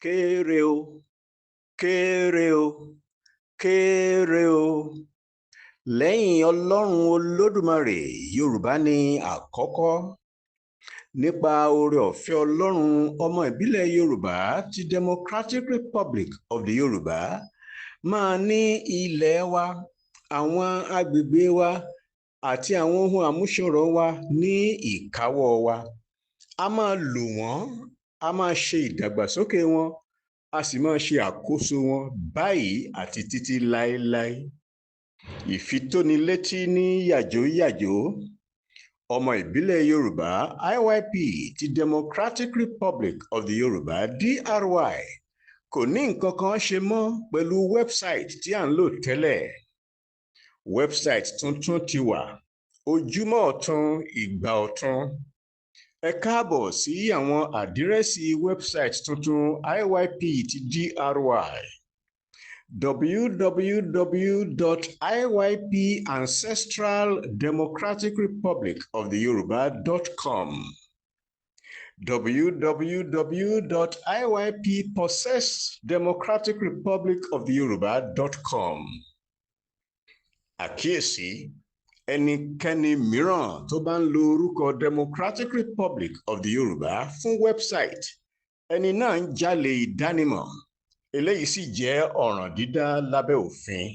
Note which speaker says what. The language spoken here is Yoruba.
Speaker 1: kéré o kéré o kéré o lẹ́yìn ọlọ́run olódùmarè yorùbá ní àkọ́kọ́. Nípa oore ọ̀fẹ́ ọlọ́run, ọmọ ìbílẹ̀ yorùbá ti Democratic Republic of the Yorùbá máa ní ilẹ̀ wa, àwọn agbègbè wa àti àwọn ohun àmúṣọrọ̀ wa ní ìkáwọ́ wa. A máa lò wọ́n, a máa ṣe ìdàgbàsókè wọn, a sì máa ṣe àkóso wọn báyìí àti títí láéláé. Ìfitónilétí ní yàjóyàjó. Ọmọ ìbílẹ̀ yorùbá IYP ti Democratic Republic of the Yorùbá DRY kò ní nǹkan kan ṣe mọ́ pẹ̀lú wẹ́bsáìtì tí à ń lò tẹ́lẹ̀. Wẹ́bsáìtì tuntun ti wà, ojúmọ́ ọ̀tun ìgbà ọ̀tun. Ẹ káàbọ̀ sí àwọn àdírẹ́sì wẹ́bsáìtì tuntun IYP ti DRY: www.iypancestraldemocraticrepublicoftheyoruba.com, www.iyppossessdemocraticrepublicoftheyoruba.com. Àkíyèsí: ẹnikẹ́ni mìíràn tó bá ń lo orúkọ Democratic Republic of the Yorùbá fún wẹ́bsáìtì, ẹni náà ń jalè ìdánimọ̀. Eléyìí sì jẹ́ ọ̀ràn dídá lábẹ́ òfin.